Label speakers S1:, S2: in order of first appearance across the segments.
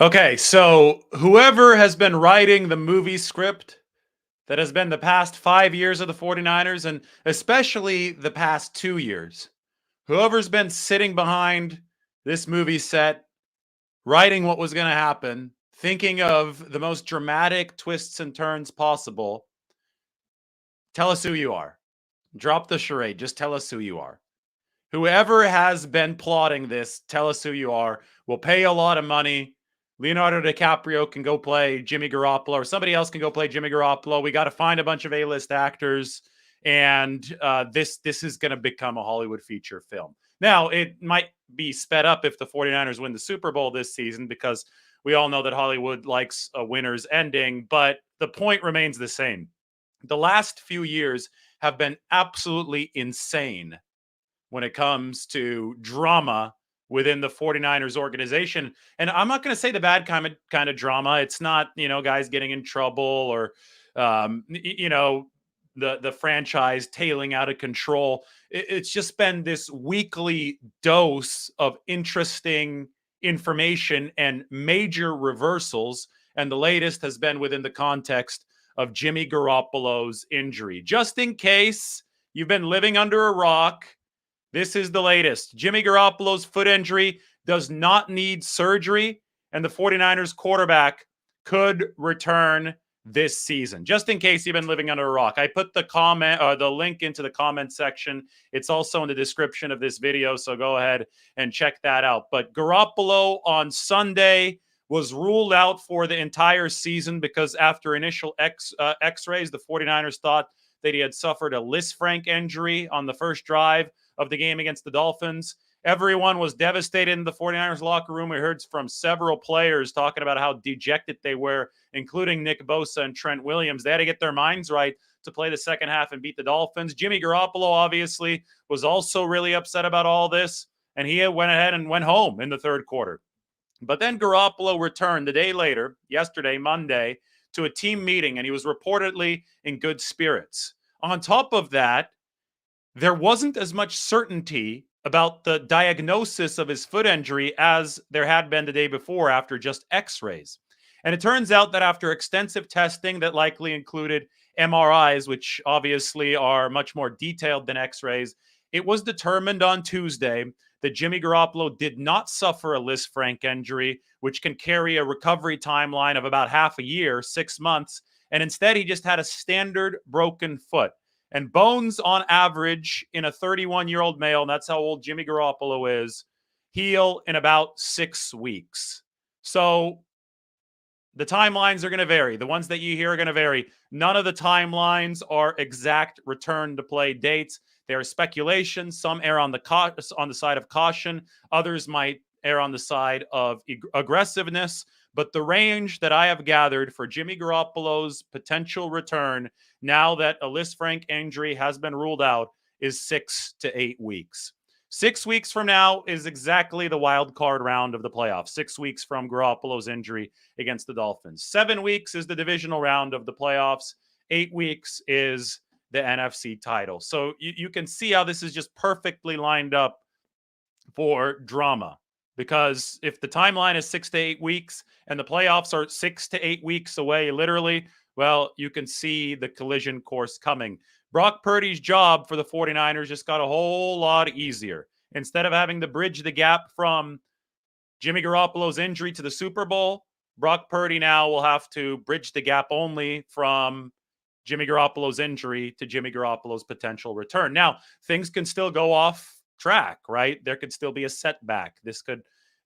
S1: Okay, so whoever has been writing the movie script that has been the past 5 years of the 49ers, and especially the past 2 years, whoever's been sitting behind this movie set, writing what was going to happen, thinking of the most dramatic twists and turns possible, tell us who you are. Drop the charade. Just tell us who you are. Whoever has been plotting this, tell us who you are. We'll pay a lot of money. Leonardo DiCaprio can go play Jimmy Garoppolo, or somebody else can go play Jimmy Garoppolo. We got to find a bunch of A-list actors, and this is going to become a Hollywood feature film. Now, it might be sped up if the 49ers win the Super Bowl this season, because we all know that Hollywood likes a winner's ending, but the point remains the same. The last few years have been absolutely insane when it comes to drama within the 49ers organization. And I'm not going to say the bad kind of drama. It's not, guys getting in trouble or the franchise tailing out of control. It's just been this weekly dose of interesting information and major reversals. And the latest has been within the context of Jimmy Garoppolo's injury. Just in case you've been living under a rock, this is the latest. Jimmy Garoppolo's foot injury does not need surgery, and the 49ers quarterback could return this season. Just in case you've been living under a rock, I put the link into the comment section. It's also in the description of this video, so go ahead and check that out. But Garoppolo on Sunday was ruled out for the entire season because after initial X-rays, the 49ers thought that he had suffered a Lisfranc injury on the first drive of the game against the Dolphins. Everyone was devastated in the 49ers locker room. We heard from several players talking about how dejected they were, including Nick Bosa and Trent Williams. They had to get their minds right to play the second half and beat the Dolphins. Jimmy Garoppolo obviously was also really upset about all this, and he went ahead and went home in the third quarter. But then Garoppolo returned the day later, yesterday, Monday, to a team meeting, and he was reportedly in good spirits. On top of that, there wasn't as much certainty about the diagnosis of his foot injury as there had been the day before after just X-rays. And it turns out that after extensive testing that likely included MRIs, which obviously are much more detailed than X-rays, it was determined on Tuesday that Jimmy Garoppolo did not suffer a Lisfranc injury, which can carry a recovery timeline of about half a year, 6 months, and instead he just had a standard broken foot. And bones, on average, in a 31-year-old male, and that's how old Jimmy Garoppolo is, heal in about 6 weeks. So the timelines are going to vary. The ones that you hear are going to vary. None of the timelines are exact return to play dates. There are speculations. Some err on the side of caution. Others might err on the side of aggressiveness. But the range that I have gathered for Jimmy Garoppolo's potential return, now that a Lisfranc injury has been ruled out, is 6 to 8 weeks. 6 weeks from now is exactly the wild card round of the playoffs. 6 weeks from Garoppolo's injury against the Dolphins. 7 weeks is the divisional round of the playoffs. 8 weeks is the NFC title. So you can see how this is just perfectly lined up for drama. Because if the timeline is 6 to 8 weeks and the playoffs are 6 to 8 weeks away, literally, well, you can see the collision course coming. Brock Purdy's job for the 49ers just got a whole lot easier. Instead of having to bridge the gap from Jimmy Garoppolo's injury to the Super Bowl, Brock Purdy now will have to bridge the gap only from Jimmy Garoppolo's injury to Jimmy Garoppolo's potential return. Now, things can still go off track, right? There could still be a setback. This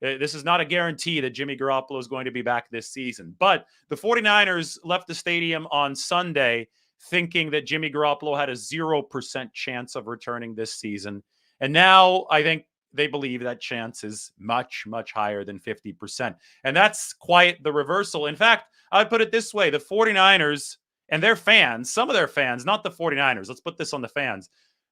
S1: is not a guarantee that Jimmy Garoppolo is going to be back this season. But the 49ers left the stadium on Sunday thinking that Jimmy Garoppolo had a 0% chance of returning this season. And now I think they believe that chance is much, much higher than 50%. And that's quite the reversal. In fact, I'd put it this way. The 49ers and their fans, some of their fans, not the 49ers, let's put this on the fans.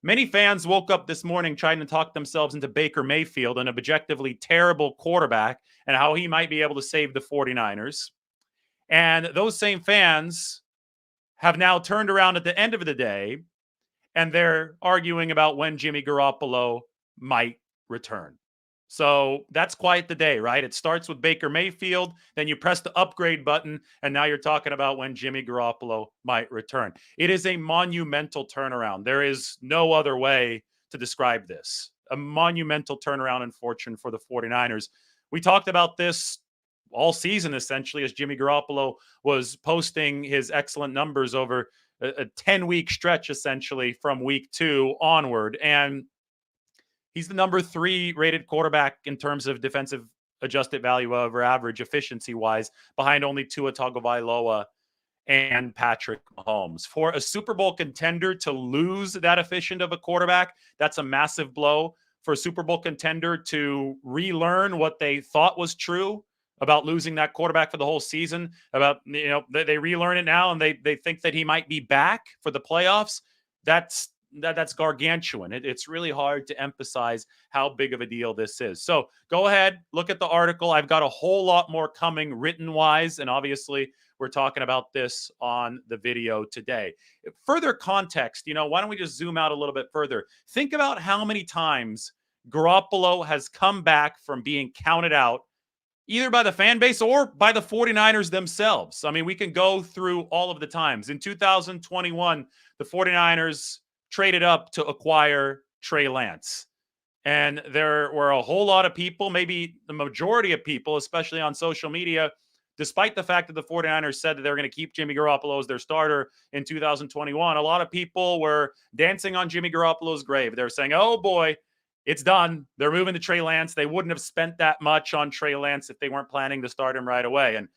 S1: Many fans woke up this morning trying to talk themselves into Baker Mayfield, an objectively terrible quarterback, and how he might be able to save the 49ers. And those same fans have now turned around at the end of the day, and they're arguing about when Jimmy Garoppolo might return. So that's quite the day, right? It starts with Baker Mayfield, then you press the upgrade button, and now you're talking about when Jimmy Garoppolo might return. It is a monumental turnaround. There is no other way to describe this. A monumental turnaround in fortune for the 49ers. We talked about this all season, essentially, as Jimmy Garoppolo was posting his excellent numbers over a 10-week stretch, essentially, from week 2 onward. And he's the number 3 rated quarterback in terms of defensive adjusted value over average efficiency wise, behind only Tua Tagovailoa and Patrick Mahomes. For a Super Bowl contender to lose that efficient of a quarterback, that's a massive blow. For a Super Bowl contender to relearn what they thought was true about losing that quarterback for the whole season, about, they relearn it now and they think that he might be back for the playoffs. That's gargantuan. It's really hard to emphasize how big of a deal this is. So go ahead, look at the article. I've got a whole lot more coming written wise, and obviously we're talking about this on the video today. Further context, why don't we just zoom out a little bit further? Think about how many times Garoppolo has come back from being counted out, either by the fan base or by the 49ers themselves. I mean, we can go through all of the times. In 2021, the 49ers traded up to acquire Trey Lance. And there were a whole lot of people, maybe the majority of people, especially on social media, despite the fact that the 49ers said that they were going to keep Jimmy Garoppolo as their starter in 2021, a lot of people were dancing on Jimmy Garoppolo's grave. They were saying, oh boy, it's done. They're moving to Trey Lance. They wouldn't have spent that much on Trey Lance if they weren't planning to start him right away. And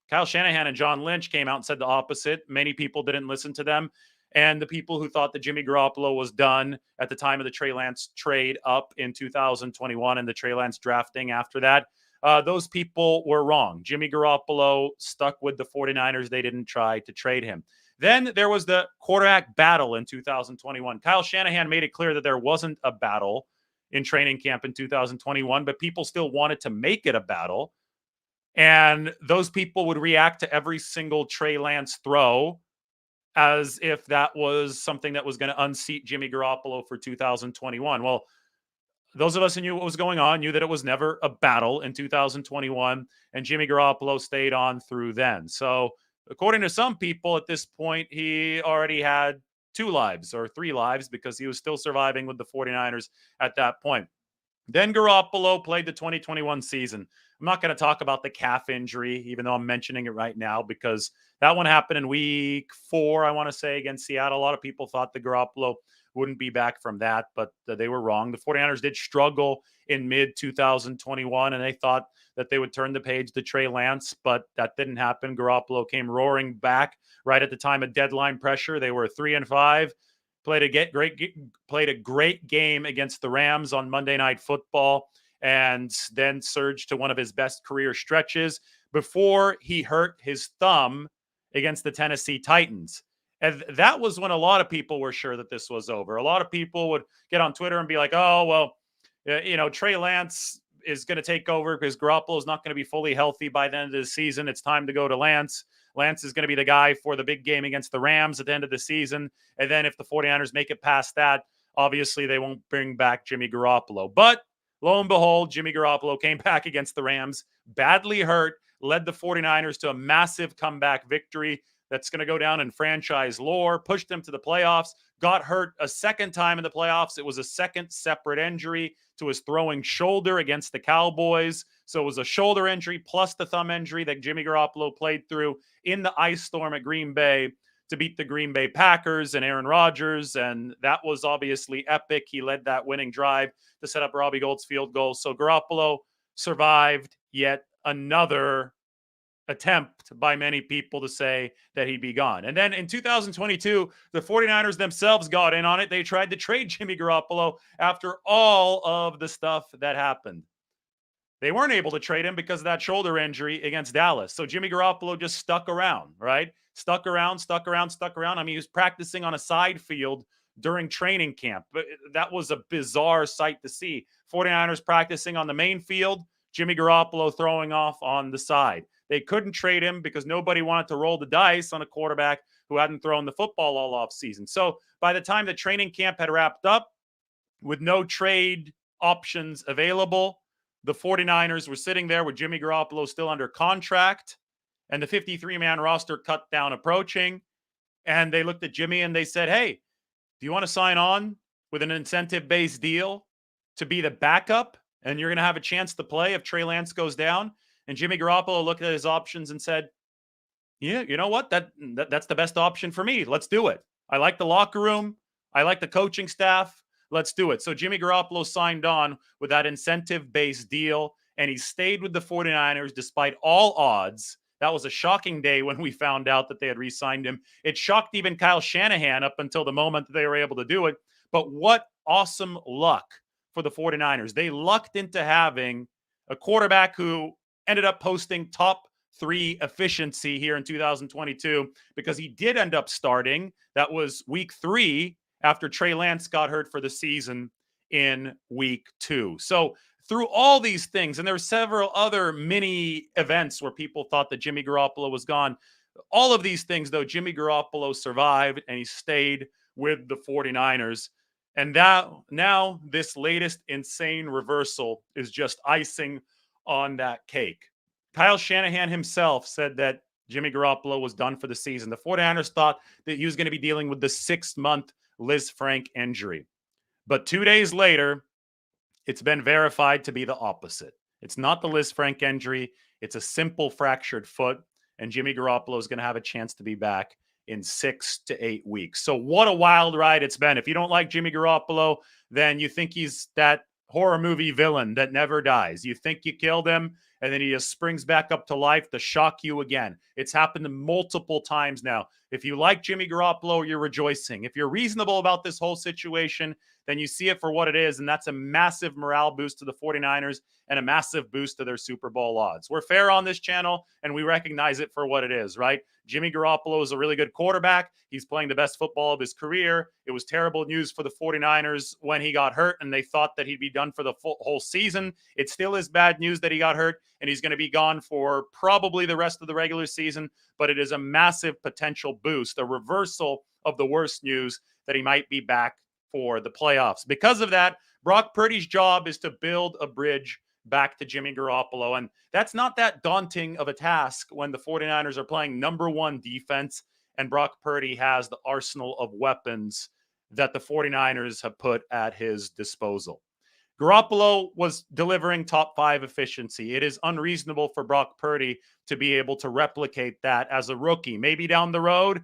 S1: Kyle Shanahan and John Lynch came out and said the opposite. Many people didn't listen to them. And the people who thought that Jimmy Garoppolo was done at the time of the Trey Lance trade up in 2021 and the Trey Lance drafting after that, those people were wrong. Jimmy Garoppolo stuck with the 49ers. They didn't try to trade him. Then there was the quarterback battle in 2021. Kyle Shanahan made it clear that there wasn't a battle in training camp in 2021, but people still wanted to make it a battle. And those people would react to every single Trey Lance throw as if that was something that was going to unseat Jimmy Garoppolo for 2021. Well, those of us who knew what was going on knew that it was never a battle in 2021, and Jimmy Garoppolo stayed on through then. So, according to some people at this point, he already had 2 lives or 3 lives because he was still surviving with the 49ers at that point. Then Garoppolo played the 2021 season. I'm not going to talk about the calf injury, even though I'm mentioning it right now, because that one happened in week 4, I want to say, against Seattle. A lot of people thought the Garoppolo wouldn't be back from that, but they were wrong. The 49ers did struggle in mid-2021, and they thought that they would turn the page to Trey Lance, but that didn't happen. Garoppolo came roaring back right at the time of deadline pressure. They were 3-5. Played a great game against the Rams on Monday Night Football, and then surged to one of his best career stretches before he hurt his thumb against the Tennessee Titans. And that was when a lot of people were sure that this was over. A lot of people would get on Twitter and be like, oh, well, Trey Lance is going to take over because Garoppolo is not going to be fully healthy by the end of the season. It's time to go to Lance. Lance is going to be the guy for the big game against the Rams at the end of the season. And then if the 49ers make it past that, obviously they won't bring back Jimmy Garoppolo. But lo and behold, Jimmy Garoppolo came back against the Rams, badly hurt, led the 49ers to a massive comeback victory that's going to go down in franchise lore, pushed them to the playoffs, got hurt a second time in the playoffs. It was a second separate injury to his throwing shoulder against the Cowboys. So it was a shoulder injury plus the thumb injury that Jimmy Garoppolo played through in the ice storm at Green Bay to beat the Green Bay Packers and Aaron Rodgers. And that was obviously epic. He led that winning drive to set up Robbie Gold's field goal. So Garoppolo survived yet another attempt by many people to say that he'd be gone. And then in 2022, the 49ers themselves got in on it. They tried to trade Jimmy Garoppolo after all of the stuff that happened. They weren't able to trade him because of that shoulder injury against Dallas. So Jimmy Garoppolo just stuck around, right? Stuck around. I mean, he was practicing on a side field during training camp. But that was a bizarre sight to see. 49ers practicing on the main field, Jimmy Garoppolo throwing off on the side. They couldn't trade him because nobody wanted to roll the dice on a quarterback who hadn't thrown the football all off season. So by the time the training camp had wrapped up with no trade options available, the 49ers were sitting there with Jimmy Garoppolo still under contract and the 53-man roster cut down approaching. And they looked at Jimmy and they said, hey, do you want to sign on with an incentive-based deal to be the backup? And you're going to have a chance to play if Trey Lance goes down. And Jimmy Garoppolo looked at his options and said, yeah, you know what? That's the best option for me. Let's do it. I like the locker room. I like the coaching staff. Let's do it. So Jimmy Garoppolo signed on with that incentive-based deal, and he stayed with the 49ers despite all odds. That was a shocking day when we found out that they had re-signed him. It shocked even Kyle Shanahan up until the moment that they were able to do it. But what awesome luck for the 49ers. They lucked into having a quarterback who ended up posting top 3 efficiency here in 2022 because he did end up starting. That was week 3 after Trey Lance got hurt for the season in week 2. So through all these things, and there were several other mini events where people thought that Jimmy Garoppolo was gone. All of these things, though, Jimmy Garoppolo survived and he stayed with the 49ers. And that now this latest insane reversal is just icing on that cake. Kyle Shanahan himself said that Jimmy Garoppolo was done for the season. The 49ers thought that he was going to be dealing with the 6-month Liz Frank injury. But 2 days later, it's been verified to be the opposite. It's not the Liz Frank injury. It's a simple fractured foot. And Jimmy Garoppolo is going to have a chance to be back in 6 to 8 weeks. So what a wild ride it's been. If you don't like Jimmy Garoppolo, then you think he's that horror movie villain that never dies. You think you killed him, and then he just springs back up to life to shock you again. It's happened multiple times now. If you like Jimmy Garoppolo, you're rejoicing. If you're reasonable about this whole situation, then you see it for what it is, and that's a massive morale boost to the 49ers and a massive boost to their Super Bowl odds. We're fair on this channel, and we recognize it for what it is, right? Jimmy Garoppolo is a really good quarterback. He's playing the best football of his career. It was terrible news for the 49ers when he got hurt, and they thought that he'd be done for the whole season. It still is bad news that he got hurt, and he's going to be gone for probably the rest of the regular season, but it is a massive potential boost, a reversal of the worst news that he might be back for the playoffs. Because of that, Brock Purdy's job is to build a bridge back to Jimmy Garoppolo. And that's not that daunting of a task when the 49ers are playing number 1 defense and Brock Purdy has the arsenal of weapons that the 49ers have put at his disposal. Garoppolo was delivering top 5 efficiency. It is unreasonable for Brock Purdy to be able to replicate that as a rookie. Maybe down the road,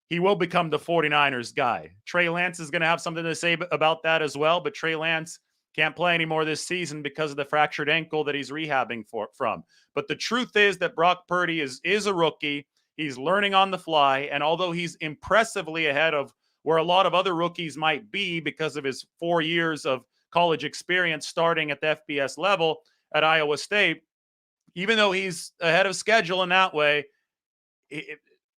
S1: he will become the 49ers guy. Trey Lance is going to have something to say about that as well, but Trey Lance can't play anymore this season because of the fractured ankle that he's rehabbing from. But the truth is that Brock Purdy is a rookie. He's learning on the fly, and although he's impressively ahead of where a lot of other rookies might be because of his 4 years of college experience starting at the FBS level at Iowa State, even though he's ahead of schedule in that way,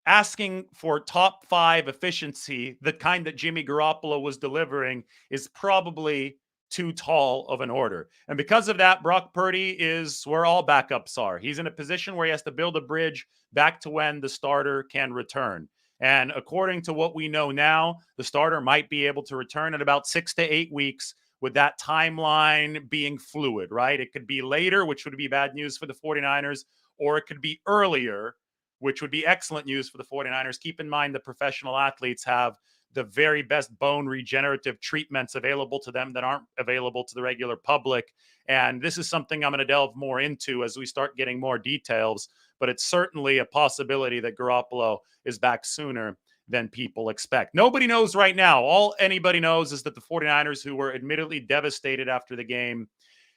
S1: asking for top 5 efficiency, the kind that Jimmy Garoppolo was delivering, is probably too tall of an order. And because of that, Brock Purdy is where all backups are. He's in a position where he has to build a bridge back to when the starter can return. And according to what we know now, the starter might be able to return in about 6 to 8 weeks, with that timeline being fluid, right? It could be later, which would be bad news for the 49ers, or it could be earlier, which would be excellent news for the 49ers. Keep in mind that professional athletes have the very best bone regenerative treatments available to them that aren't available to the regular public. And this is something I'm going to delve more into as we start getting more details, but it's certainly a possibility that Garoppolo is back sooner than people expect. Nobody knows right now. All anybody knows is that the 49ers, who were admittedly devastated after the game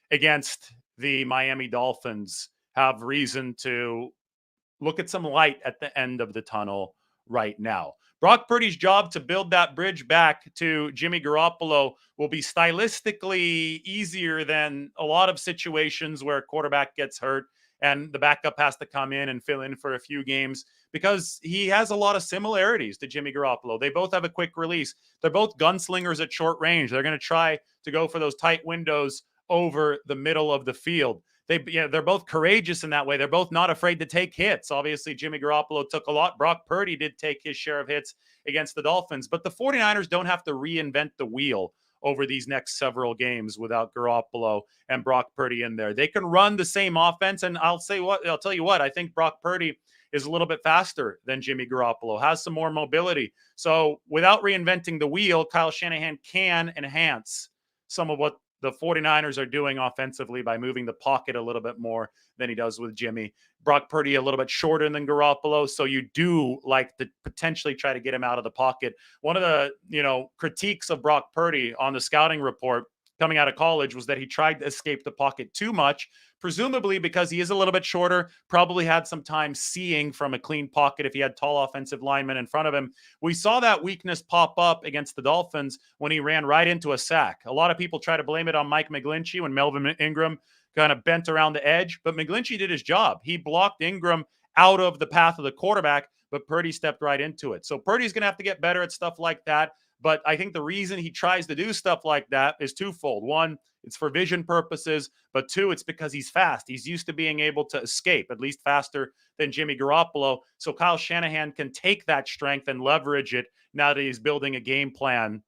S1: against the Miami Dolphins, have reason to look at some light at the end of the tunnel right now. Brock Purdy's job to build that bridge back to Jimmy Garoppolo will be stylistically easier than a lot of situations where a quarterback gets hurt and the backup has to come in and fill in for a few games, because he has a lot of similarities to Jimmy Garoppolo. They both have a quick release. They're both gunslingers at short range. They're going to try to go for those tight windows over the middle of the field. They're both courageous in that way. They're both not afraid to take hits. Obviously, Jimmy Garoppolo took a lot. Brock Purdy did take his share of hits against the Dolphins, but the 49ers don't have to reinvent the wheel over these next several games without Garoppolo and Brock Purdy in there. They can run the same offense, and I'll tell you what, I think Brock Purdy is a little bit faster than Jimmy Garoppolo, has some more mobility. So without reinventing the wheel, Kyle Shanahan can enhance some of what the 49ers are doing offensively by moving the pocket a little bit more than he does with Jimmy. Brock Purdy a little bit shorter than Garoppolo, so you do like to potentially try to get him out of the pocket. One of the, critiques of Brock Purdy on the scouting report coming out of college was that he tried to escape the pocket too much, presumably because he is a little bit shorter, probably had some time seeing from a clean pocket if he had tall offensive linemen in front of him. We saw that weakness pop up against the Dolphins when he ran right into a sack. A lot of people try to blame it on Mike McGlinchey when Melvin Ingram kind of bent around the edge, but McGlinchey did his job. He blocked Ingram out of the path of the quarterback, but Purdy stepped right into it. So Purdy's going to have to get better at stuff like that. But I think the reason he tries to do stuff like that is twofold. One, it's for vision purposes, but two, it's because he's fast. He's used to being able to escape, at least faster than Jimmy Garoppolo. So Kyle Shanahan can take that strength and leverage it now that he's building a game plan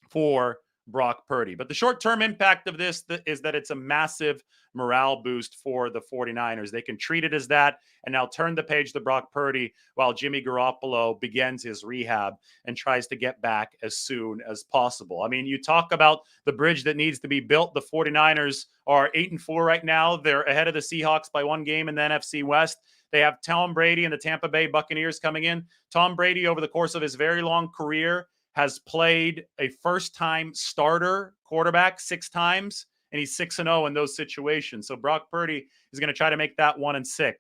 S1: for Brock Purdy. But the short-term impact of this is that it's a massive morale boost for the 49ers. They can treat it as that and now turn the page to Brock Purdy while Jimmy Garoppolo begins his rehab and tries to get back as soon as possible. I mean, you talk about the bridge that needs to be built. The 49ers are 8-4 right now. They're ahead of the Seahawks by one game in the NFC West. They have Tom Brady and the Tampa Bay Buccaneers coming in. Tom Brady, over the course of his very long career, has played a first-time starter quarterback 6 times, and he's 6-0 in those situations. So Brock Purdy is going to try to make that 1-6.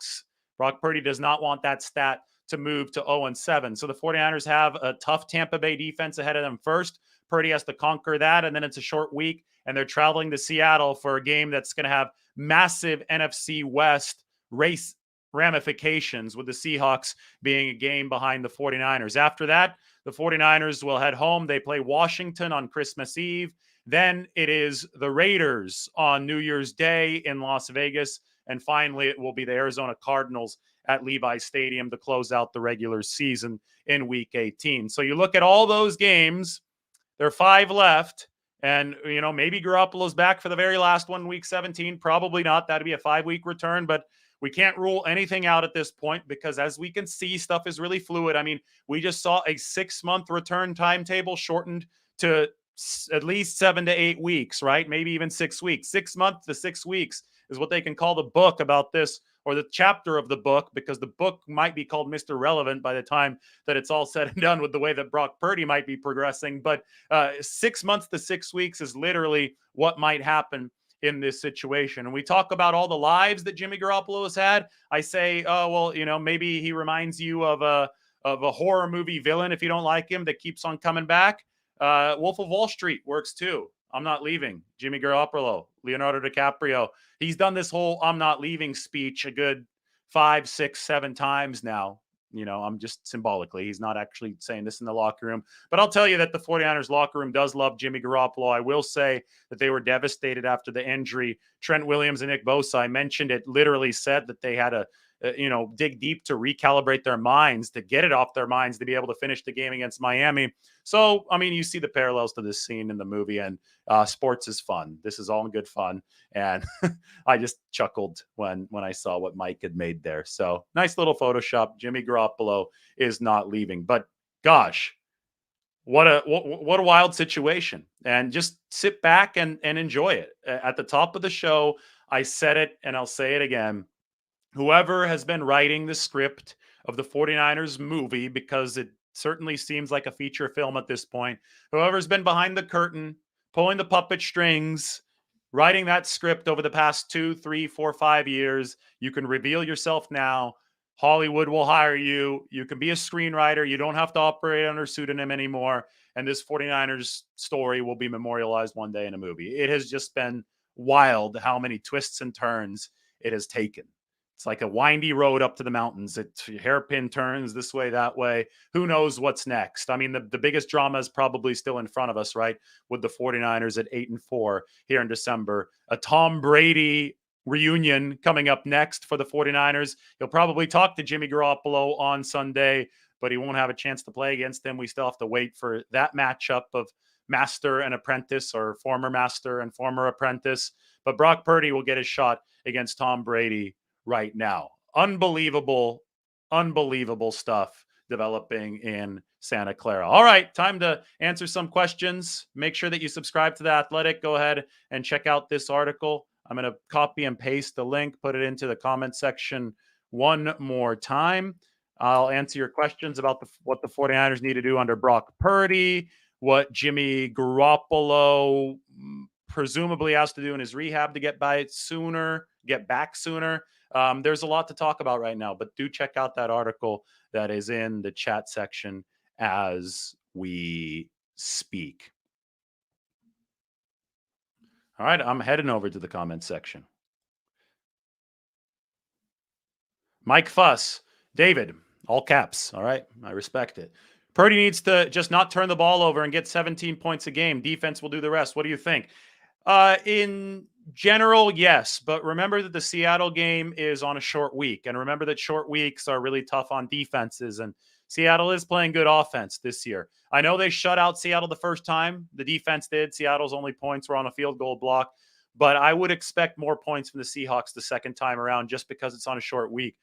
S1: Brock Purdy does not want that stat to move to 0-7. So the 49ers have a tough Tampa Bay defense ahead of them first. Purdy has to conquer that, and then it's a short week, and they're traveling to Seattle for a game that's going to have massive NFC West race ramifications, with the Seahawks being a game behind the 49ers. After that, the 49ers will head home. They play Washington on Christmas Eve. Then it is the Raiders on New Year's Day in Las Vegas. And finally, it will be the Arizona Cardinals at Levi Stadium to close out the regular season in Week 18. So you look at all those games, there are 5 left. And, maybe Garoppolo's back for the very last one, Week 17. Probably not. That'd be a 5-week return. But we can't rule anything out at this point because, as we can see, stuff is really fluid. I mean, we just saw a 6-month return timetable shortened to at least 7 to 8 weeks, right? Maybe even 6 weeks. 6 months to 6 weeks is what they can call the book about this, or the chapter of the book, because the book might be called Mr. Relevant by the time that it's all said and done with the way that Brock Purdy might be progressing. But 6 months to 6 weeks is literally what might happen in this situation. And we talk about all the lives that Jimmy Garoppolo has had. I say, oh, well, maybe he reminds you of a horror movie villain, if you don't like him, that keeps on coming back. Wolf of Wall Street works too. I'm not leaving. Jimmy Garoppolo, Leonardo DiCaprio. He's done this whole I'm not leaving speech a good 5, 6, 7 times now. I'm just symbolically. He's not actually saying this in the locker room. But I'll tell you that the 49ers locker room does love Jimmy Garoppolo. I will say that they were devastated after the injury. Trent Williams and Nick Bosa, I mentioned it, literally said that they had to dig deep to recalibrate their minds, to get it off their minds, to be able to finish the game against Miami. So, I mean, you see the parallels to this scene in the movie, and sports is fun. This is all in good fun. And I just chuckled when I saw what Mike had made there. So nice little Photoshop. Jimmy Garoppolo is not leaving, but gosh, what a wild situation. And just sit back and enjoy it. At the top of the show, I said it and I'll say it again. Whoever has been writing the script of the 49ers movie, because it certainly seems like a feature film at this point, whoever's been behind the curtain, pulling the puppet strings, writing that script over the past 2, 3, 4, 5 years, you can reveal yourself now. Hollywood will hire you. You can be a screenwriter. You don't have to operate under pseudonym anymore. And this 49ers story will be memorialized one day in a movie. It has just been wild how many twists and turns it has taken. It's like a windy road up to the mountains. It's hairpin turns this way, that way. Who knows what's next? I mean, the biggest drama is probably still in front of us, right? With the 49ers at 8-4 here in December. A Tom Brady reunion coming up next for the 49ers. He'll probably talk to Jimmy Garoppolo on Sunday, but he won't have a chance to play against him. We still have to wait for that matchup of master and apprentice or former master and former apprentice. But Brock Purdy will get his shot against Tom Brady right now. Unbelievable stuff developing in Santa Clara. All right, time to answer some questions. Make sure that you subscribe to The Athletic. Go ahead and check out this article. I'm going to copy and paste the link, put it into the comment section one more time. I'll answer your questions about what the 49ers need to do under Brock Purdy, what Jimmy Garoppolo presumably has to do in his rehab to get back sooner. There's a lot to talk about right now, but do check out that article that is in the chat section as we speak. All right, I'm heading over to the comment section. Mike Fuss, David, all caps. All right, I respect it. Purdy needs to just not turn the ball over and get 17 points a game. Defense will do the rest. What do you think? In general, yes, but remember that the Seattle game is on a short week, and remember that short weeks are really tough on defenses, and Seattle is playing good offense this year. I know they shut out Seattle the first time. The defense did. Seattle's only points were on a field goal block, but I would expect more points from the Seahawks the second time around just because it's on a short week.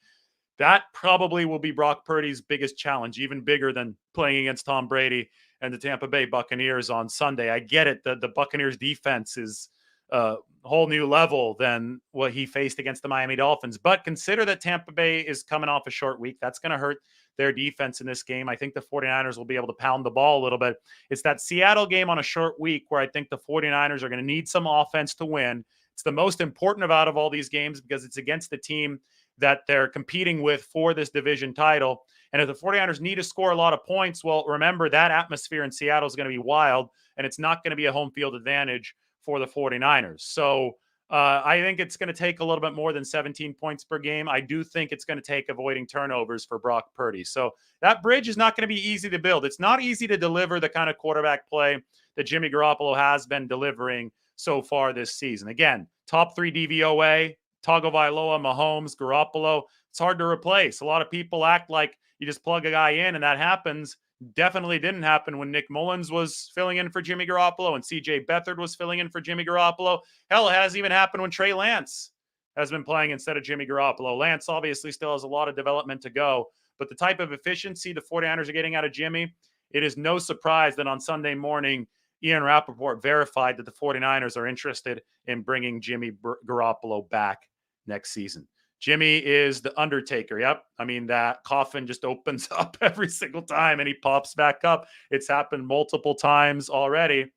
S1: That probably will be Brock Purdy's biggest challenge, even bigger than playing against Tom Brady and the Tampa Bay Buccaneers on Sunday. I get it. The Buccaneers defense is a whole new level than what he faced against the Miami Dolphins. But consider that Tampa Bay is coming off a short week. That's going to hurt their defense in this game. I think the 49ers will be able to pound the ball a little bit. It's that Seattle game on a short week where I think the 49ers are going to need some offense to win. It's the most important out of all these games because it's against the team that they're competing with for this division title. And if the 49ers need to score a lot of points, well, remember that atmosphere in Seattle is going to be wild, and it's not going to be a home field advantage for the 49ers. So I think it's going to take a little bit more than 17 points per game. I do think it's going to take avoiding turnovers for Brock Purdy. So that bridge is not going to be easy to build. It's not easy to deliver the kind of quarterback play that Jimmy Garoppolo has been delivering so far this season. Again, top 3 DVOA, Tagovailoa, Mahomes, Garoppolo. It's hard to replace. A lot of people act like you just plug a guy in and that happens. Definitely didn't happen when Nick Mullins was filling in for Jimmy Garoppolo and CJ Beathard was filling in for Jimmy Garoppolo. Hell, it hasn't even happened when Trey Lance has been playing instead of Jimmy Garoppolo. Lance obviously still has a lot of development to go, but the type of efficiency the 49ers are getting out of Jimmy, it is no surprise that on Sunday morning, Ian Rappaport verified that the 49ers are interested in bringing Jimmy Garoppolo back next season. Jimmy is the Undertaker. Yep. I mean, that coffin just opens up every single time and he pops back up. It's happened multiple times already.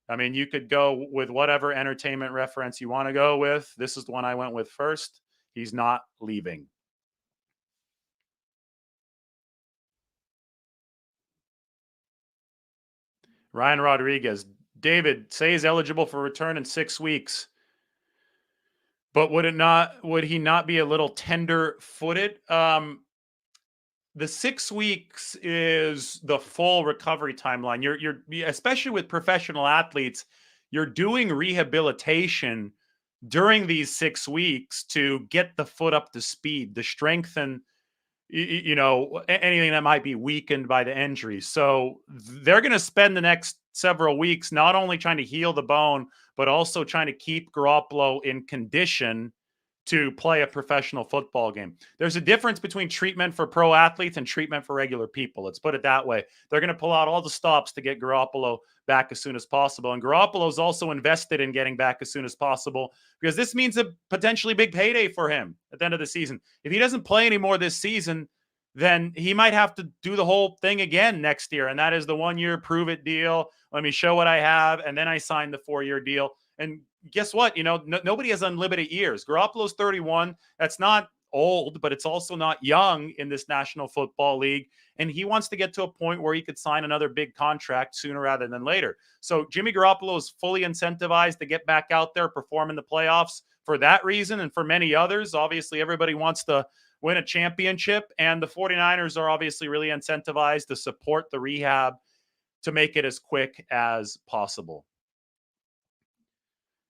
S1: I mean, you could go with whatever entertainment reference you want to go with. This is the one I went with first. He's not leaving. Ryan Rodriguez. David, say he's eligible for return in 6 weeks. But would he not be a little tender-footed? The 6 weeks is the full recovery timeline. You're especially with professional athletes, you're doing rehabilitation during these 6 weeks to get the foot up to speed, to strengthen anything that might be weakened by the injury. So they're going to spend the next several weeks not only trying to heal the bone, but also trying to keep Garoppolo in condition to play a professional football game. There's a difference between treatment for pro athletes and treatment for regular people. Let's put it that way. They're going to pull out all the stops to get Garoppolo back as soon as possible. And Garoppolo is also invested in getting back as soon as possible because this means a potentially big payday for him at the end of the season. If he doesn't play anymore this season, then he might have to do the whole thing again next year. And that is the 1-year prove it deal. Let me show what I have. And then I sign the 4-year deal. And guess what? Nobody has unlimited years. Garoppolo's 31. That's not old, but it's also not young in this National Football League. And he wants to get to a point where he could sign another big contract sooner rather than later. So Jimmy Garoppolo is fully incentivized to get back out there, perform in the playoffs for that reason. And for many others, obviously everybody wants to win a championship. And the 49ers are obviously really incentivized to support the rehab to make it as quick as possible.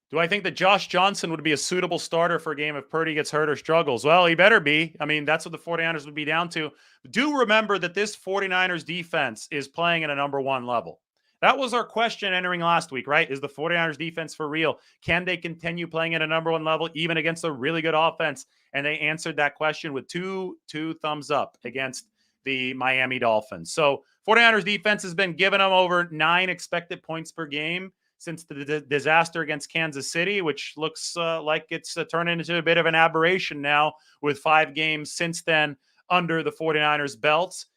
S1: Do I think that Josh Johnson would be a suitable starter for a game if Purdy gets hurt or struggles? Well, he better be. I mean, that's what the 49ers would be down to. Do remember that this 49ers defense is playing at a number 1 level. That was our question entering last week, right? Is the 49ers defense for real? Can they continue playing at a number one level, even against a really good offense? And they answered that question with two thumbs up against the Miami Dolphins. So 49ers defense has been giving them over 9 expected points per game since the disaster against Kansas City, which looks like it's turning into a bit of an aberration now with 5 games since then under the 49ers belts.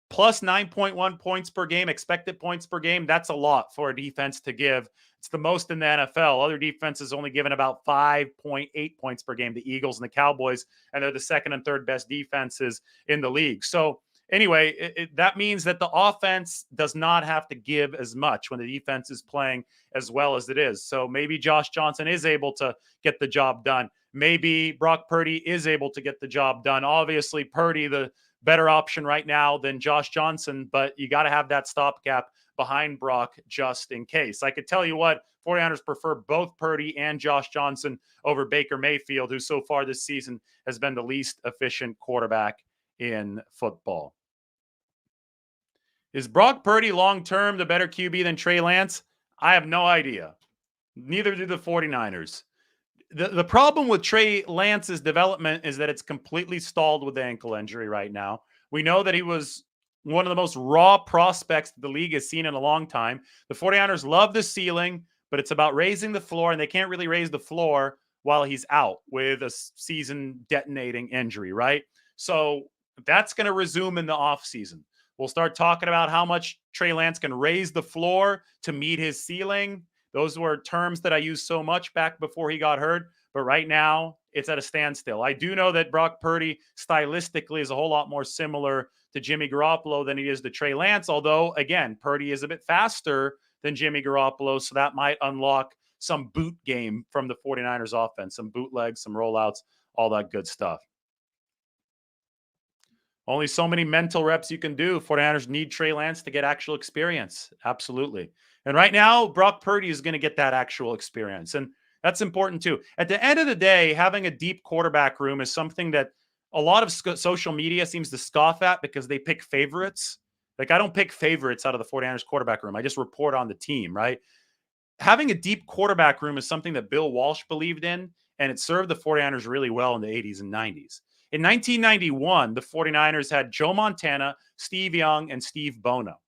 S1: Plus 9.1 points per game, expected points per game. That's a lot for a defense to give. It's the most in the NFL. Other defenses only given about 5.8 points per game, the Eagles and the Cowboys, and they're the second and third best defenses in the league. So anyway, that means that the offense does not have to give as much when the defense is playing as well as it is. So maybe Josh Johnson is able to get the job done. Maybe Brock Purdy is able to get the job done. Obviously, Purdy, the better option right now than Josh Johnson, but you got to have that stopgap behind Brock just in case. I could tell you what, 49ers prefer both Purdy and Josh Johnson over Baker Mayfield, who so far this season has been the least efficient quarterback in football. Is Brock Purdy long-term the better QB than Trey Lance? I have no idea. Neither do the 49ers. The problem with Trey Lance's development is that it's completely stalled with the ankle injury right now. We know that he was one of the most raw prospects the league has seen in a long time. The 49ers love the ceiling, but it's about raising the floor, and they can't really raise the floor while he's out with a season detonating injury, right? So that's going to resume in the offseason. We'll start talking about how much Trey Lance can raise the floor to meet his ceiling. Those were terms that I used so much back before he got hurt. But right now, it's at a standstill. I do know that Brock Purdy stylistically is a whole lot more similar to Jimmy Garoppolo than he is to Trey Lance. Although, again, Purdy is a bit faster than Jimmy Garoppolo. So that might unlock some boot game from the 49ers offense, some bootlegs, some rollouts, all that good stuff. Only so many mental reps you can do. 49ers need Trey Lance to get actual experience. Absolutely. And right now, Brock Purdy is going to get that actual experience. And that's important too. At the end of the day, having a deep quarterback room is something that a lot of social media seems to scoff at because they pick favorites. Like, I don't pick favorites out of the 49ers quarterback room. I just report on the team, right? Having a deep quarterback room is something that Bill Walsh believed in, and it served the 49ers really well in the 80s and 90s. In 1991, the 49ers had Joe Montana, Steve Young, and Steve Bono.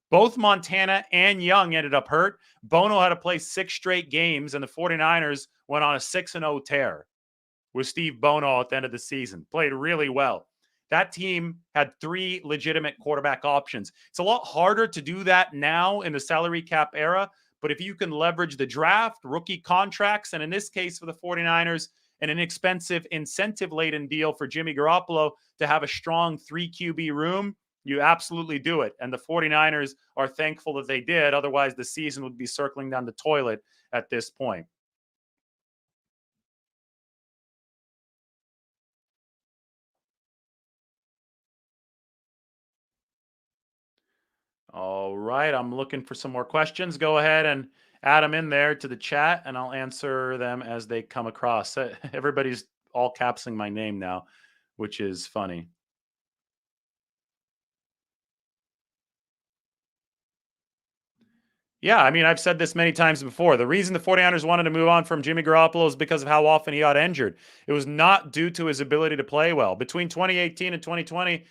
S1: Both Montana and Young ended up hurt. Bono had to play 6 straight games, and the 49ers went on a 6-0 tear with Steve Bono at the end of the season. Played really well. That team had 3 legitimate quarterback options. It's a lot harder to do that now in the salary cap era, but if you can leverage the draft, rookie contracts, and in this case for the 49ers, an inexpensive, incentive-laden deal for Jimmy Garoppolo to have a strong 3 QB room, you absolutely do it. And the 49ers are thankful that they did. Otherwise, the season would be circling down the toilet at this point. All right. I'm looking for some more questions. Go ahead and add them in there to the chat, and I'll answer them as they come across. Everybody's all capsing my name now, which is funny. Yeah, I mean, I've said this many times before. The reason the 49ers wanted to move on from Jimmy Garoppolo is because of how often he got injured. It was not due to his ability to play well. Between 2018 and 2020,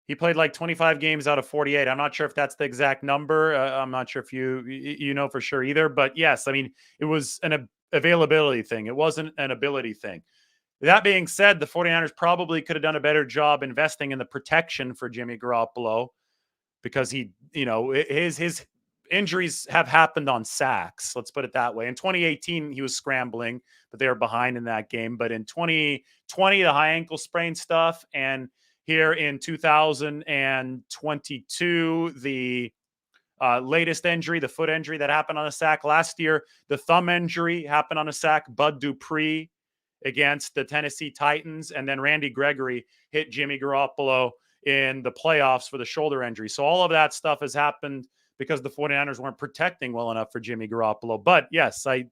S1: he played like 25 games out of 48. I'm not sure if that's the exact number. I'm not sure if you know for sure either. But yes, I mean, it was an availability thing. It wasn't an ability thing. That being said, the 49ers probably could have done a better job investing in the protection for Jimmy Garoppolo because his injuries have happened on sacks. Let's put it that way. In 2018, he was scrambling, but they were behind in that game. But in 2020, the high ankle sprain stuff, and here in 2022, the latest injury, the foot injury that happened on a sack last year, the thumb injury happened on a sack. Bud Dupree against the Tennessee Titans, and then Randy Gregory hit Jimmy Garoppolo in the playoffs for the shoulder injury. So all of that stuff has happened because the 49ers weren't protecting well enough for Jimmy Garoppolo. But yes, I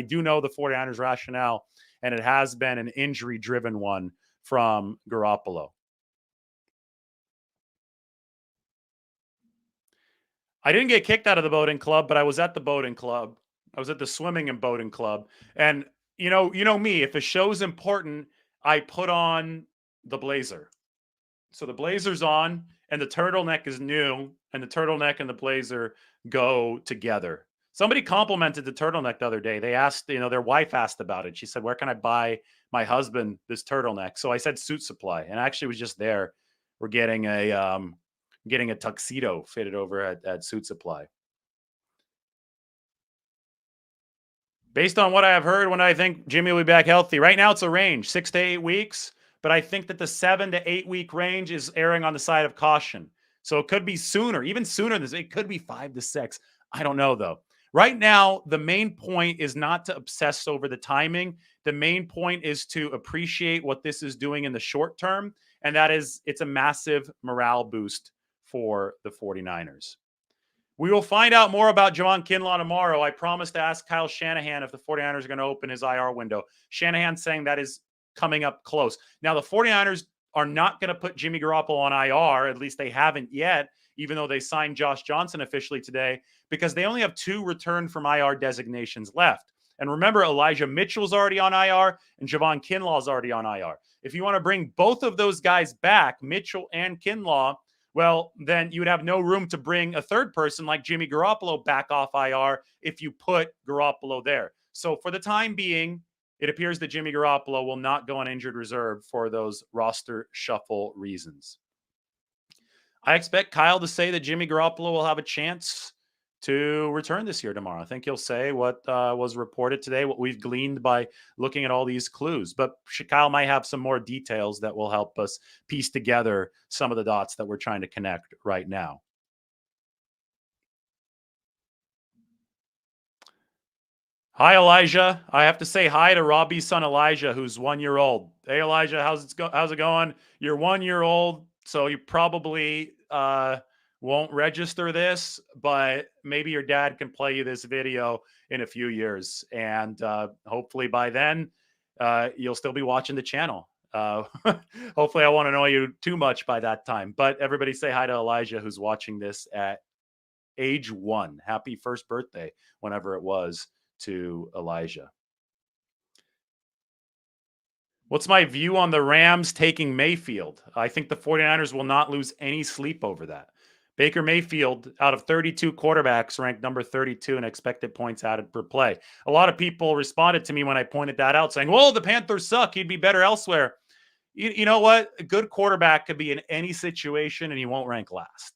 S1: do know the 49ers rationale, and it has been an injury-driven one from Garoppolo. I didn't get kicked out of the boating club, but I was at the boating club. I was at the swimming and boating club. And you know me, if a show's important, I put on the blazer. So the blazer's on and the turtleneck is new and the turtleneck and the blazer go together. Somebody complimented the turtleneck the other day. They asked, their wife asked about it. She said, "Where can I buy my husband this turtleneck?" So I said Suit Supply, and I actually was just there. We're getting a tuxedo fitted over at Suit Supply. Based on what I have heard, when I think Jimmy will be back healthy, right now it's a range 6 to 8 weeks, but I think that the 7 to 8 week range is erring on the side of caution. So it could be sooner, even sooner than this. It could be 5 to 6. I don't know though. Right now, the main point is not to obsess over the timing. The main point is to appreciate what this is doing in the short term. And that is, it's a massive morale boost for the 49ers. We will find out more about Javon Kinlaw tomorrow. I promised to ask Kyle Shanahan if the 49ers are going to open his IR window. Shanahan saying that is coming up close. Now, the 49ers are not going to put Jimmy Garoppolo on IR. At least they haven't yet, even though they signed Josh Johnson officially today, because they only have 2 return from IR designations left. And remember, Elijah Mitchell's already on IR and Javon Kinlaw's already on IR. If you want to bring both of those guys back, Mitchell and Kinlaw, well, then you would have no room to bring a third person like Jimmy Garoppolo back off IR if you put Garoppolo there. So for the time being, it appears that Jimmy Garoppolo will not go on injured reserve for those roster shuffle reasons. I expect Kyle to say that Jimmy Garoppolo will have a chance to return this year tomorrow. I think he'll say what was reported today, what we've gleaned by looking at all these clues. But Kyle might have some more details that will help us piece together some of the dots that we're trying to connect right now. Hi, Elijah. I have to say hi to Robbie's son, Elijah, who's 1 year old. Hey, Elijah, how's it going? You're 1 year old, so you probably won't register this, but maybe your dad can play you this video in a few years, and hopefully by then you'll still be watching the channel. Hopefully, I won't annoy you too much by that time. But everybody, say hi to Elijah, who's watching this at age 1. Happy first birthday, whenever it was, to Elijah. What's my view on the Rams taking Mayfield? I think the 49ers will not lose any sleep over that. Baker Mayfield, out of 32 quarterbacks, ranked number 32 in expected points added per play. A lot of people responded to me when I pointed that out, saying, well, the Panthers suck. He'd be better elsewhere. You know what? A good quarterback could be in any situation and he won't rank last.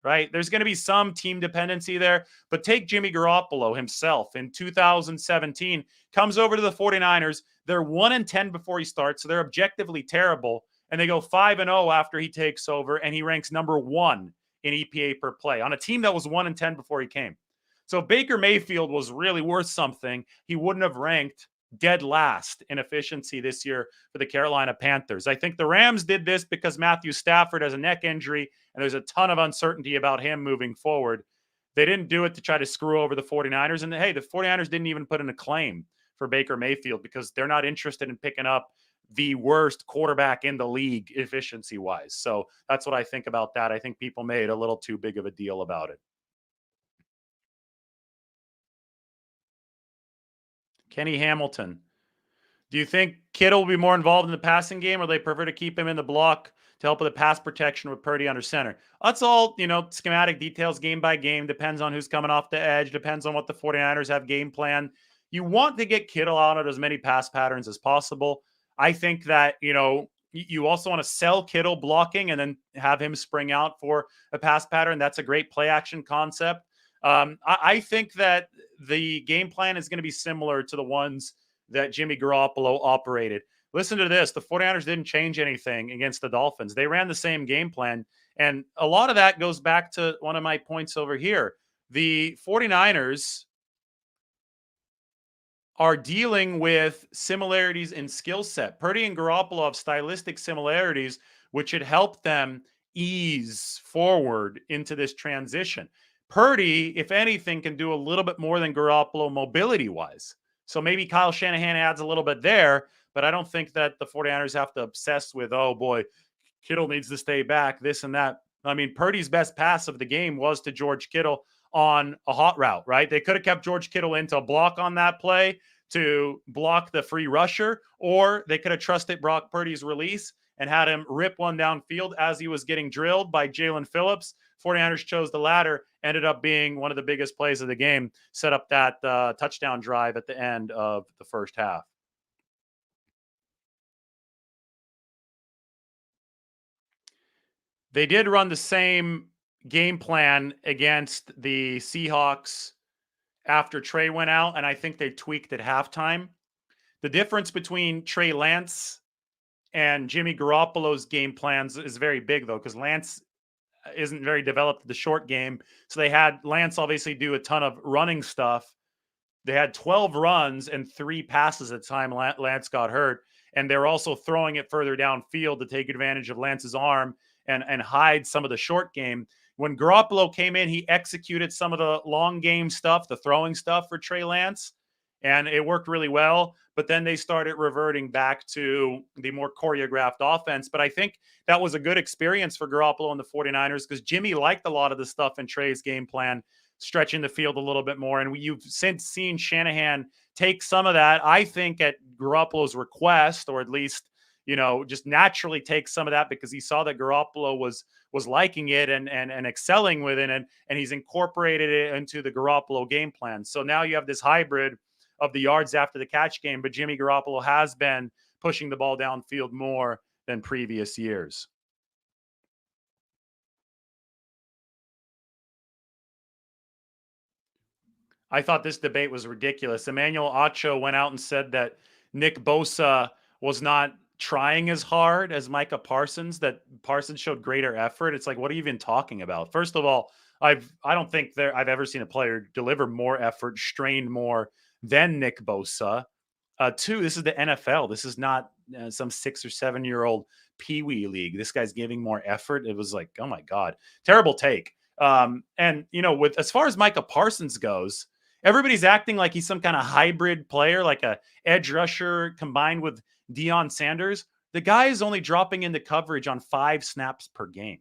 S1: Right? There's going to be some team dependency there, but take Jimmy Garoppolo himself in 2017, comes over to the 49ers. They're 1-10 before he starts, so they're objectively terrible, and they go 5-0 after he takes over, and he ranks number 1 in EPA per play on a team that was 1-10 before he came. So Baker Mayfield was really worth something. He wouldn't have ranked dead last in efficiency this year for the Carolina Panthers. I think the Rams did this because Matthew Stafford has a neck injury and there's a ton of uncertainty about him moving forward. They didn't do it to try to screw over the 49ers. And hey, the 49ers didn't even put in a claim for Baker Mayfield because they're not interested in picking up the worst quarterback in the league efficiency wise. So that's what I think about that. I think people made a little too big of a deal about it. Kenny Hamilton. Do you think Kittle will be more involved in the passing game, or they prefer to keep him in the block to help with the pass protection with Purdy under center? That's all, schematic details game by game. Depends on who's coming off the edge. Depends on what the 49ers have game plan. You want to get Kittle out of as many pass patterns as possible. I think that, you also want to sell Kittle blocking and then have him spring out for a pass pattern. That's a great play action concept. I think that the game plan is going to be similar to the ones that Jimmy Garoppolo operated. Listen to this. The 49ers didn't change anything against the Dolphins. They ran the same game plan. And a lot of that goes back to one of my points over here. The 49ers are dealing with similarities in skill set. Purdy and Garoppolo have stylistic similarities, which should help them ease forward into this transition. Purdy, if anything, can do a little bit more than Garoppolo mobility-wise. So maybe Kyle Shanahan adds a little bit there, but I don't think that the 49ers have to obsess with, oh boy, Kittle needs to stay back, this and that. I mean, Purdy's best pass of the game was to George Kittle on a hot route, right? They could have kept George Kittle into a block on that play to block the free rusher, or they could have trusted Brock Purdy's release and had him rip one downfield as he was getting drilled by Jalen Phillips. 49ers chose the latter, ended up being one of the biggest plays of the game, set up that touchdown drive at the end of the first half. They did run the same game plan against the Seahawks after Trey went out, and I think they tweaked at halftime. The difference between Trey Lance and Jimmy Garoppolo's game plans is very big, though, because Lance isn't very developed in the short game. So they had Lance obviously do a ton of running stuff. They had 12 runs and 3 passes at the time Lance got hurt. And they're also throwing it further downfield to take advantage of Lance's arm and hide some of the short game. When Garoppolo came in, he executed some of the long game stuff, the throwing stuff for Trey Lance, and it worked really well. But then they started reverting back to the more choreographed offense. But I think that was a good experience for Garoppolo and the 49ers because Jimmy liked a lot of the stuff in Trey's game plan, stretching the field a little bit more. And you've since seen Shanahan take some of that, I think, at Garoppolo's request, or at least, just naturally take some of that because he saw that Garoppolo was liking it and excelling with it, and he's incorporated it into the Garoppolo game plan. So now you have this hybrid of the yards after the catch game, but Jimmy Garoppolo has been pushing the ball downfield more than previous years. I thought this debate was ridiculous. Emmanuel Acho went out and said that Nick Bosa was not trying as hard as Micah Parsons, that Parsons showed greater effort. It's like, what are you even talking about? First of all, I don't think I've ever seen a player deliver more effort, strain more than Nick Bosa. Two, this is the NFL. This is not some 6 or 7 year old peewee league. This guy's giving more effort. It was like, oh my God, terrible take. And with as far as Micah Parsons goes, everybody's acting like he's some kind of hybrid player, like a edge rusher combined with Deion Sanders. The guy is only dropping into coverage on 5 snaps per game.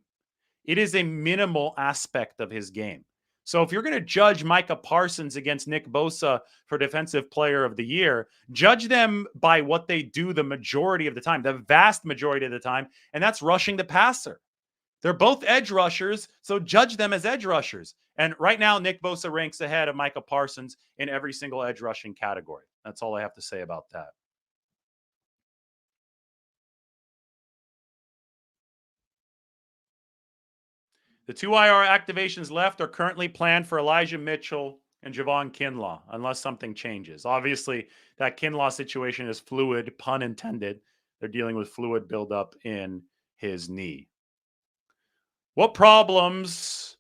S1: It is a minimal aspect of his game. So if you're going to judge Micah Parsons against Nick Bosa for Defensive Player of the Year, judge them by what they do the majority of the time, the vast majority of the time, and that's rushing the passer. They're both edge rushers, so judge them as edge rushers. And right now, Nick Bosa ranks ahead of Micah Parsons in every single edge rushing category. That's all I have to say about that. The 2 IR activations left are currently planned for Elijah Mitchell and Javon Kinlaw, unless something changes. Obviously, that Kinlaw situation is fluid, pun intended. They're dealing with fluid buildup in his knee. What problems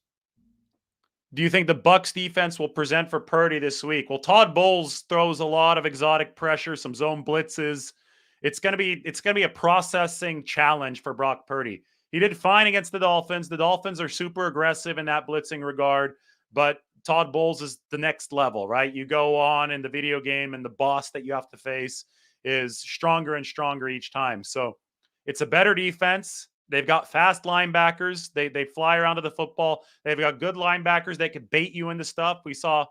S1: do you think the Bucs defense will present for Purdy this week? Well, Todd Bowles throws a lot of exotic pressure, some zone blitzes. It's gonna be a processing challenge for Brock Purdy. He did fine against the Dolphins. The Dolphins are super aggressive in that blitzing regard, but Todd Bowles is the next level, right? You go on in the video game, and the boss that you have to face is stronger and stronger each time. So it's a better defense. They've got fast linebackers. They fly around to the football. They've got good linebackers. They could bait you into stuff. We saw,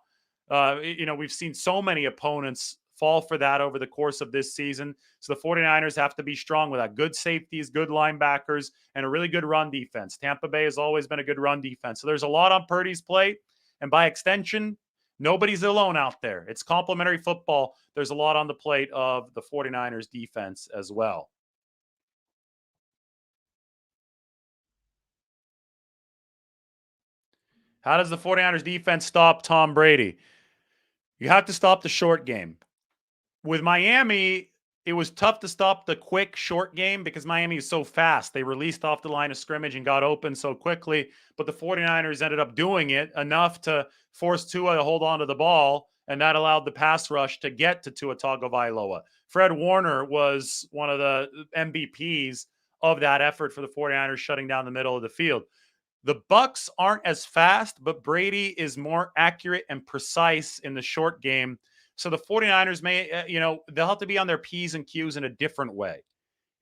S1: we've seen so many opponents fall for that over the course of this season. So the 49ers have to be strong with that. Good safeties, good linebackers, and a really good run defense. Tampa Bay has always been a good run defense. So there's a lot on Purdy's plate. And by extension, nobody's alone out there. It's complementary football. There's a lot on the plate of the 49ers defense as well. How does the 49ers defense stop Tom Brady? You have to stop the short game. With Miami, it was tough to stop the quick short game because Miami is so fast. They released off the line of scrimmage and got open so quickly, but the 49ers ended up doing it enough to force Tua to hold on to the ball, and that allowed the pass rush to get to Tua Tagovailoa. Fred Warner was one of the MVPs of that effort for the 49ers, shutting down the middle of the field. The Bucs aren't as fast, but Brady is more accurate and precise in the short game. So the 49ers may, they'll have to be on their P's and Q's in a different way.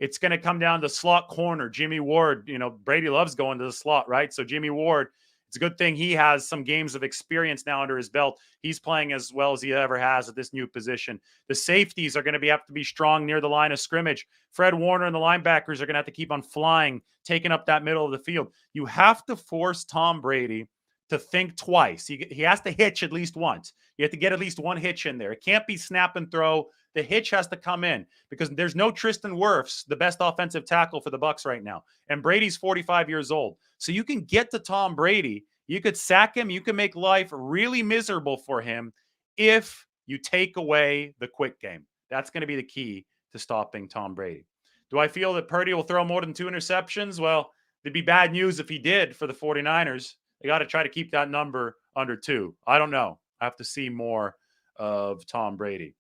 S1: It's going to come down to slot corner. Jimmy Ward, Brady loves going to the slot, right? So Jimmy Ward, it's a good thing he has some games of experience now under his belt. He's playing as well as he ever has at this new position. The safeties are going to have to be strong near the line of scrimmage. Fred Warner and the linebackers are going to have to keep on flying, taking up that middle of the field. You have to force Tom Brady to think twice. He has to hitch at least once. You have to get at least one hitch in there. It can't be snap and throw. The hitch has to come in because there's no Tristan Wirfs, the best offensive tackle for the Bucs right now. And Brady's 45 years old. So you can get to Tom Brady. You could sack him. You can make life really miserable for him if you take away the quick game. That's going to be the key to stopping Tom Brady. Do I feel that Purdy will throw more than 2 interceptions? Well, it'd be bad news if he did for the 49ers. They got to try to keep that number under 2. I don't know. I have to see more of Tom Brady.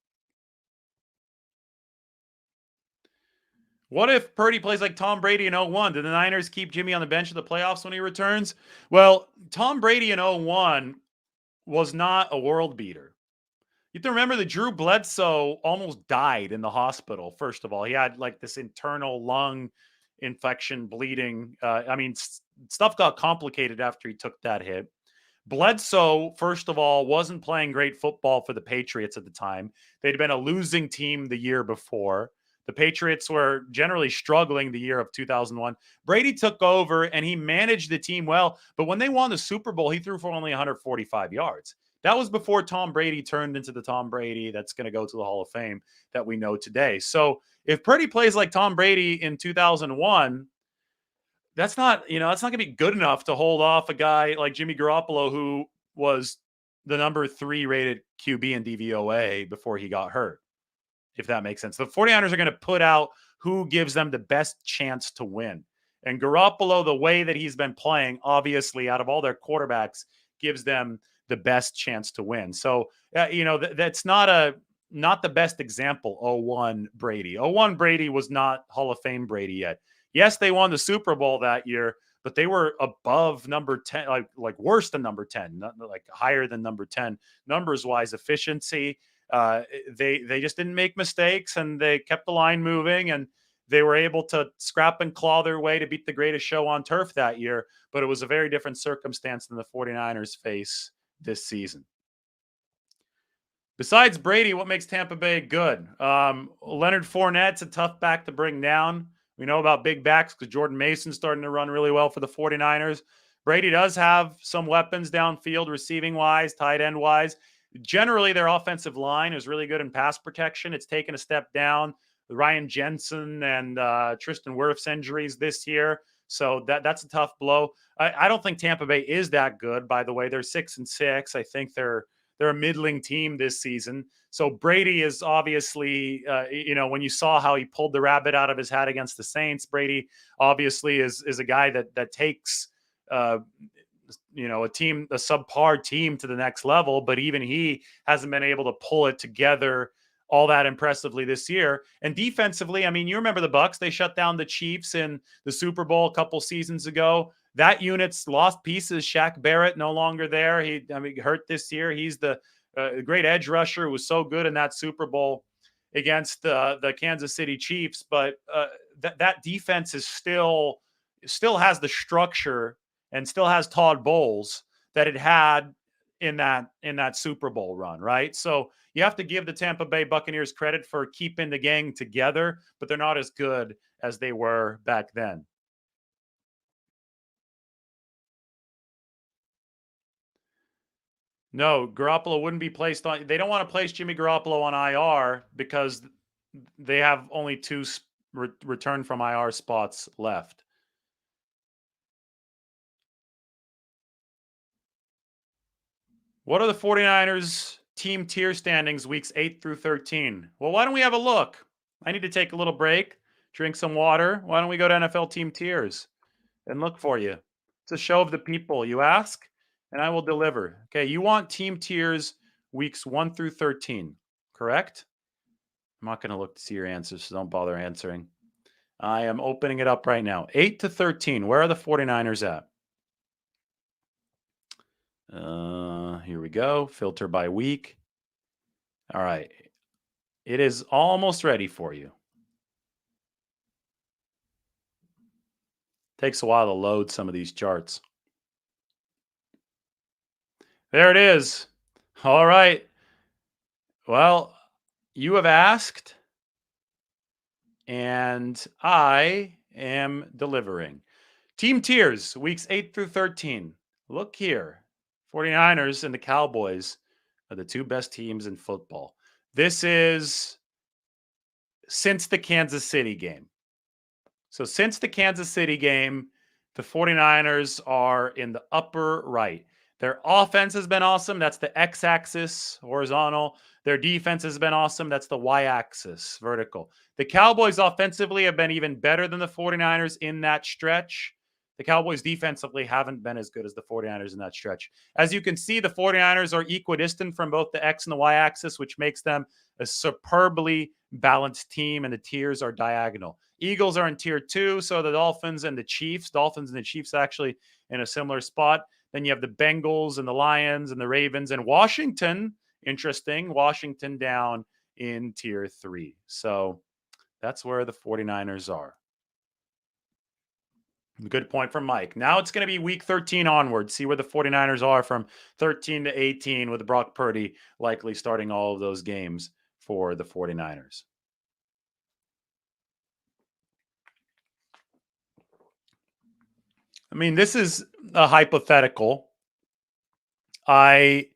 S1: What if Purdy plays like Tom Brady in 01? Do the Niners keep Jimmy on the bench of the playoffs when he returns? Well, Tom Brady in 01 was not a world beater. You have to remember that Drew Bledsoe almost died in the hospital, first of all. He had like this internal lung infection, bleeding. Stuff got complicated after he took that hit. Bledsoe, first of all, wasn't playing great football for the Patriots at the time. They'd been a losing team the year before. The Patriots were generally struggling the year of 2001. Brady took over and he managed the team well. But when they won the Super Bowl, he threw for only 145 yards. That was before Tom Brady turned into the Tom Brady that's going to go to the Hall of Fame that we know today. So if Purdy plays like Tom Brady in 2001, that's not going to be good enough to hold off a guy like Jimmy Garoppolo, who was the number 3 rated QB in DVOA before he got hurt, if that makes sense. The 49ers are going to put out who gives them the best chance to win. And Garoppolo, the way that he's been playing, obviously, out of all their quarterbacks, gives them the best chance to win. So, that's not the best example, 01 Brady. 01 Brady was not Hall of Fame Brady yet. Yes, they won the Super Bowl that year, but they were above number 10, like worse than number 10, not like higher than number 10 numbers wise, efficiency. They just didn't make mistakes and they kept the line moving and they were able to scrap and claw their way to beat the greatest show on turf that year. But it was a very different circumstance than the 49ers face this season. Besides Brady, what makes Tampa Bay good? Leonard Fournette's a tough back to bring down. We know about big backs because Jordan Mason's starting to run really well for the 49ers. Brady does have some weapons downfield, receiving wise, tight end wise. Generally, their offensive line is really good in pass protection. It's taken a step down. Ryan Jensen and Tristan Wirfs injuries this year. So that's a tough blow. I don't think Tampa Bay is that good, by the way. They're 6-6. I think they're a middling team this season. So Brady is obviously, when you saw how he pulled the rabbit out of his hat against the Saints, Brady obviously is a guy that takes a subpar team to the next level, but even he hasn't been able to pull it together all that impressively this year. And defensively, you remember the Bucs, they shut down the Chiefs in the Super Bowl a couple seasons ago. That unit's lost pieces. Shaq Barrett no longer there. He hurt this year. He's the great edge rusher who was so good in that Super Bowl against the Kansas City Chiefs. But that defense is still has the structure and still has Todd Bowles that it had in that Super Bowl run, right? So you have to give the Tampa Bay Buccaneers credit for keeping the gang together, but they're not as good as they were back then. No, Garoppolo wouldn't be placed on. They don't want to place Jimmy Garoppolo on IR because they have only 2 return from IR spots left. What are the 49ers team tier standings weeks 8 through 13? Well, why don't we have a look? I need to take a little break, drink some water. Why don't we go to NFL team tiers and look for you? It's a show of the people. You ask, and I will deliver. Okay, you want team tiers weeks 1 through 13, correct? I'm not going to look to see your answers, so don't bother answering. I am opening it up right now. 8 to 13. Where are the 49ers at? Here we go. Filter by week. All right. It is almost ready for you. Takes a while to load some of these charts. There it is. All right. Well, you have asked, and I am delivering. Team tiers, weeks 8 through 13. Look here. 49ers and the Cowboys are the two best teams in football. This is since the Kansas City game. So since the Kansas City game, the 49ers are in the upper right. Their offense has been awesome. That's the x axis, horizontal. Their defense has been awesome. That's the y axis, vertical. The Cowboys offensively have been even better than the 49ers in that stretch. The Cowboys defensively haven't been as good as the 49ers in that stretch. As you can see, the 49ers are equidistant from both the x and the y axis, which makes them a superbly balanced team, and the tiers are diagonal. Eagles are in tier 2, so the Dolphins and the Chiefs actually in a similar spot. Then you have the Bengals and the Lions and the Ravens and Washington. Interesting. Washington down in tier 3. So that's where the 49ers are. Good point from Mike. Now it's going to be week 13 onward. See where the 49ers are from 13 to 18 with Brock Purdy likely starting all of those games for the 49ers. I mean, this is a hypothetical. I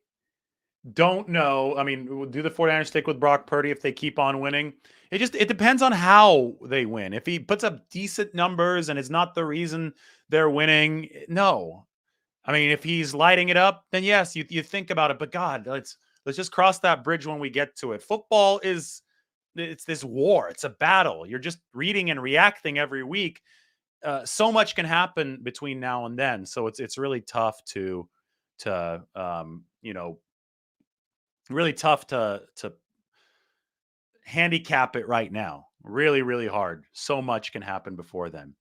S1: don't know. I mean, do the 49ers stick with Brock Purdy if they keep on winning? It depends on how they win. If he puts up decent numbers and it's not the reason they're winning, no. I mean, if he's lighting it up, then yes, you think about it. But God, let's just cross that bridge when we get to it. Football it's this war. It's a battle. You're just reading and reacting every week. So much can happen between now and then. So it's really tough to really tough to handicap it right now. Really, really hard. So much can happen before then.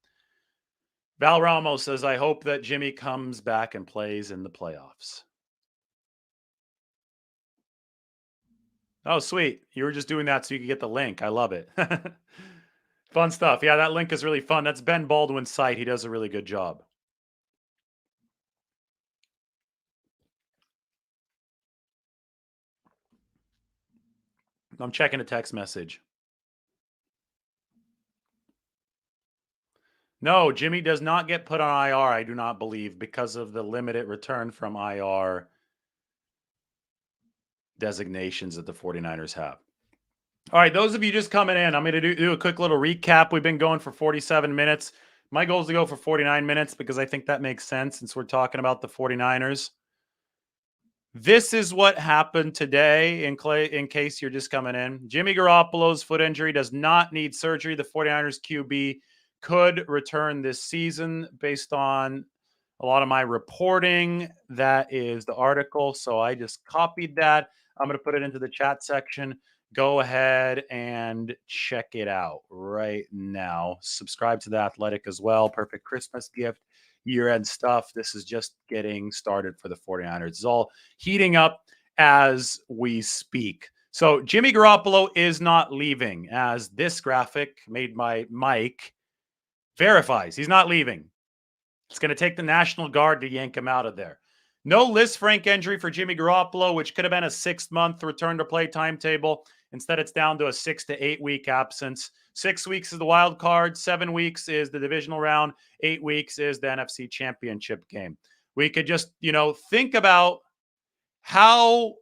S1: Val Ramos says, I hope that Jimmy comes back and plays in the playoffs. Oh, sweet. You were just doing that so you could get the link. I love it. Fun stuff. Yeah, that link is really fun. That's Ben Baldwin's site. He does a really good job. I'm checking a text message. No, Jimmy does not get put on IR, I do not believe, because of the limited return from IR designations that the 49ers have. All right, those of you just coming in, I'm going to do a quick little recap. We've been going for 47 minutes. My goal is to go for 49 minutes because I think that makes sense since we're talking about the 49ers. This is what happened today in case you're just coming in. Jimmy Garoppolo's foot injury does not need surgery. The 49ers QB could return this season based on a lot of my reporting. That is the article. So I just copied that. I'm going to put it into the chat section. Go ahead and check it out right now. Subscribe to The Athletic as well. Perfect Christmas gift, year-end stuff. This is just getting started for the 49ers. It's all heating up as we speak. So Jimmy Garoppolo is not leaving, as this graphic made by Mike verifies. He's not leaving. It's going to take the National Guard to yank him out of there. No Lisfranc injury for Jimmy Garoppolo, which could have been a 6-month return to play timetable. Instead, it's down to a 6 to 8 week absence. 6 weeks is the wild card. 7 weeks is the divisional round. 8 weeks is the NFC Championship game. We could just, think about how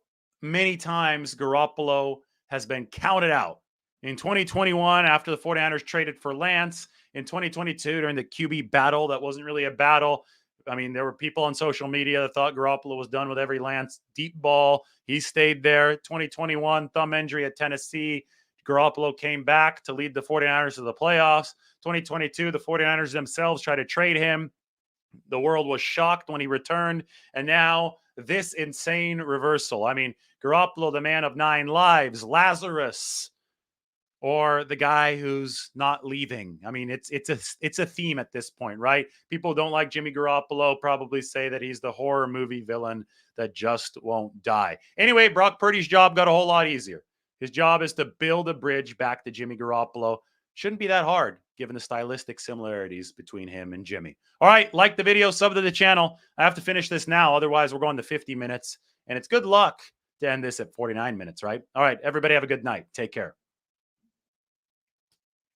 S1: many times Garoppolo has been counted out. In 2021, after the 49ers traded for Lance, in 2022, during the QB battle, that wasn't really a battle. I mean, there were people on social media that thought Garoppolo was done with every Lance deep ball. He stayed there. 2021, thumb injury at Tennessee. Garoppolo came back to lead the 49ers to the playoffs. 2022, the 49ers themselves tried to trade him. The world was shocked when he returned. And now this insane reversal. I mean, Garoppolo, the man of 9 lives, Lazarus, or the guy who's not leaving. I mean, it's a theme at this point, right? People don't like Jimmy Garoppolo, probably say that he's the horror movie villain that just won't die. Anyway, Brock Purdy's job got a whole lot easier. His job is to build a bridge back to Jimmy Garoppolo. Shouldn't be that hard. given the stylistic similarities between him and Jimmy. All right, like the video, sub to the channel. I have to finish this now. Otherwise, we're going to 50 minutes. And it's good luck to end this at 49 minutes, right? All right, everybody have a good night. Take care.